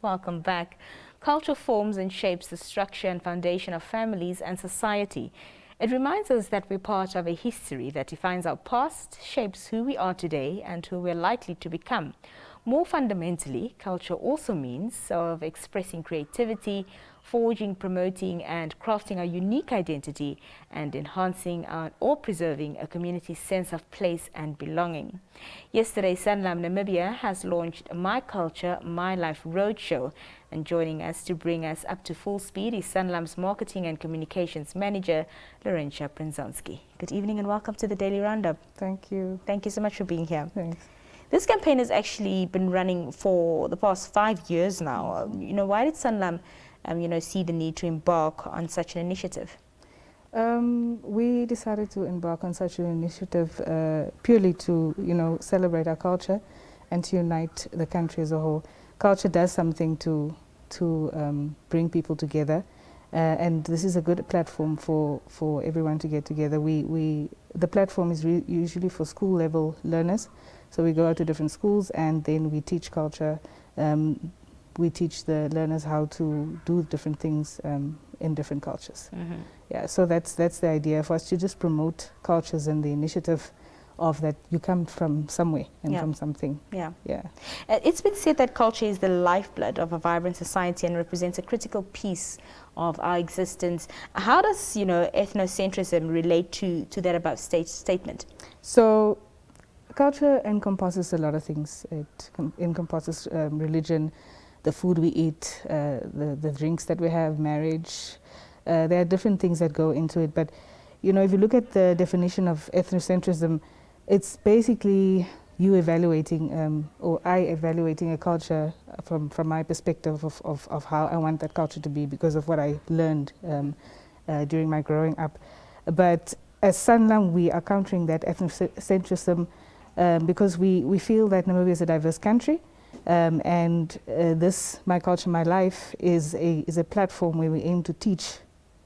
Welcome back. Culture forms and shapes the structure and foundation of families and society. It reminds us that we're part of a history that defines our past, shapes who we are today and who we're likely to become. More fundamentally, culture also means of expressing creativity, forging, promoting and crafting a unique identity and enhancing or preserving a community's sense of place and belonging. Yesterday, Sanlam Namibia has launched My Culture, My Life Roadshow, and joining us to bring us up to full speed is Sanlam's Marketing and Communications Manager, Laurencia Prinzonsky. Good evening and welcome to the Daily Roundup. Thank you. Thank you so much for being here. Thanks. This campaign has actually been running for the past 5 years now. Why did Sanlam see the need to embark on such an initiative? We decided to embark on such an initiative purely to, celebrate our culture and to unite the country as a whole. Culture does something to bring people together, and this is a good platform for everyone to get together. The platform is usually for school level learners, so we go out to different schools and then we teach culture. We teach the learners how to do different things in different cultures. Mm-hmm. Yeah, so that's the idea for us to just promote cultures and the initiative of that you come from somewhere and from something. Yeah. It's been said that culture is the lifeblood of a vibrant society and represents a critical piece of our existence. How does ethnocentrism relate to that above statement? So culture encompasses a lot of things. It encompasses religion, the food we eat, the drinks that we have, marriage. There are different things that go into it. But, if you look at the definition of ethnocentrism, it's basically you evaluating or I evaluating a culture from my perspective of how I want that culture to be because of what I learned during my growing up. But as Sanlam, we are countering that ethnocentrism because we feel that Namibia is a diverse country. And this My Culture, My Life is a platform where we aim to teach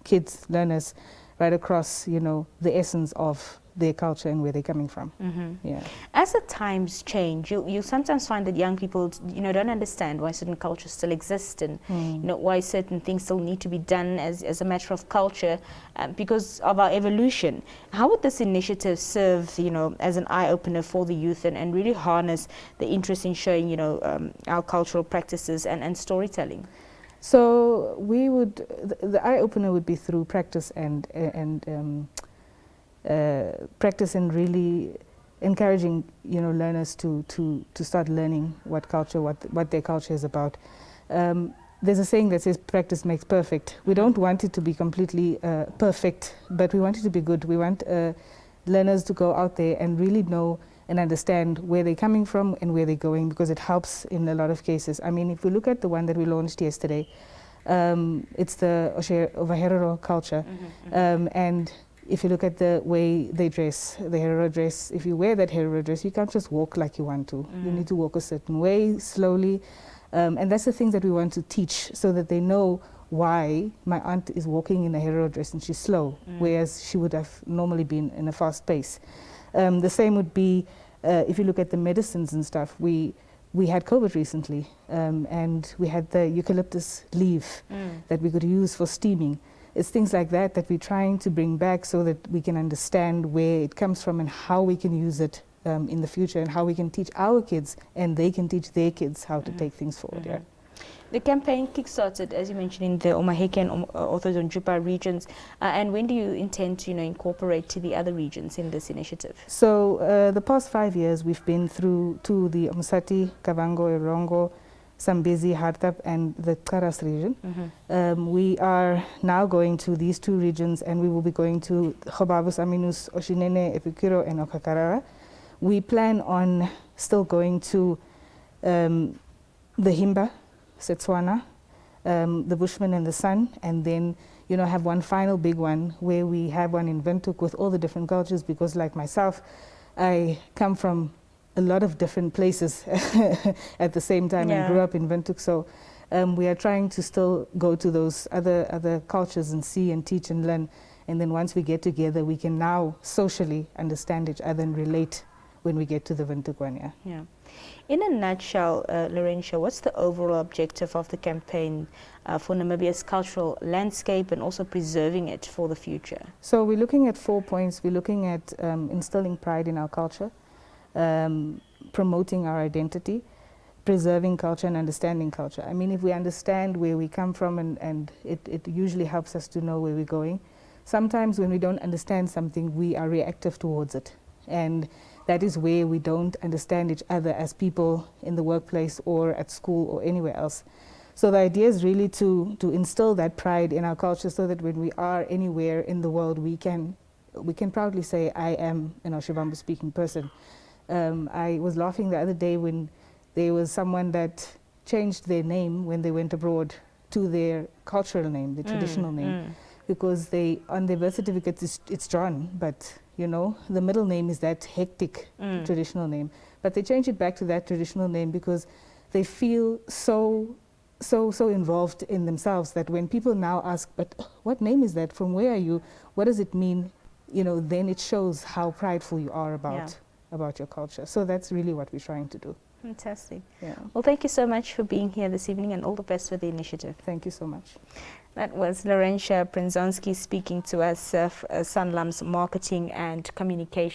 kids, learners, right across, the essence of their culture and where they're coming from. Mm-hmm. Yeah. As the times change, you sometimes find that young people, don't understand why certain cultures still exist and, why certain things still need to be done as a matter of culture because of our evolution. How would this initiative serve, as an eye-opener for the youth and really harness the interest in showing, our cultural practices and storytelling? So the eye-opener would be through practice and practice and really encouraging learners to start learning what their culture is about. There's a saying that says practice makes perfect. We don't want it to be completely perfect, but we want it to be good. We want learners to go out there and really know and understand where they're coming from and where they're going, because it helps in a lot of cases. I mean, if we look at the one that we launched yesterday, it's the Herero culture. Mm-hmm. And if you look at the way they dress, the Herero dress, if you wear that Herero dress, you can't just walk like you want to. Mm. You need to walk a certain way, slowly. And that's the things that we want to teach so that they know why my aunt is walking in a Herero dress and she's slow, whereas she would have normally been in a fast pace. The same would be if you look at the medicines and stuff. We had COVID recently, and we had the eucalyptus leaf that we could use for steaming. It's things like that we're trying to bring back so that we can understand where it comes from and how we can use it in the future and how we can teach our kids and they can teach their kids how to take things forward. Yeah. The campaign kick-started, as you mentioned, in the Omaheke and Ortho-Zonjupa regions. And when do you intend to incorporate to the other regions in this initiative? So the past 5 years, we've been through to the Umsati, Kavango, Erongo, Zambezi, Hartap, and the Karas region. Mm-hmm. We are now going to these 2 regions, and we will be going to Hobabus, Aminus, Oshinene, Epikiro, and Okakarara. We plan on still going to the Himba, Setswana, the Bushman and the Sun, and then have one final big one where we have one in Windhoek with all the different cultures, because like myself, I come from a lot of different places at the same time and grew up in Windhoek. So we are trying to still go to those other cultures and see and teach and learn. And then once we get together, we can now socially understand each other and relate when we get to the Windhoek one. Yeah. In a nutshell, Laurencia, what's the overall objective of the campaign for Namibia's cultural landscape and also preserving it for the future? So we're looking at 4 points. We're looking at instilling pride in our culture, promoting our identity, preserving culture and understanding culture. I mean, if we understand where we come from and it usually helps us to know where we're going. Sometimes when we don't understand something, we are reactive towards it. And that is where we don't understand each other as people in the workplace or at school or anywhere else. So the idea is really to instill that pride in our culture so that when we are anywhere in the world, we can proudly say, I am an Shivambu speaking person. I was laughing the other day when there was someone that changed their name when they went abroad to their cultural name, the traditional name. Because on their birth certificates it's John, but you know, the middle name is that hectic traditional name. But they change it back to that traditional name because they feel so involved in themselves that when people now ask, but what name is that? From where are you? What does it mean? You know, then it shows how prideful you are about your culture. So that's really what we're trying to do. Fantastic. Yeah. Well, thank you so much for being here this evening and all the best for the initiative. Thank you so much. That was Laurencia Prinzonsky speaking to us, Sanlam's marketing and communication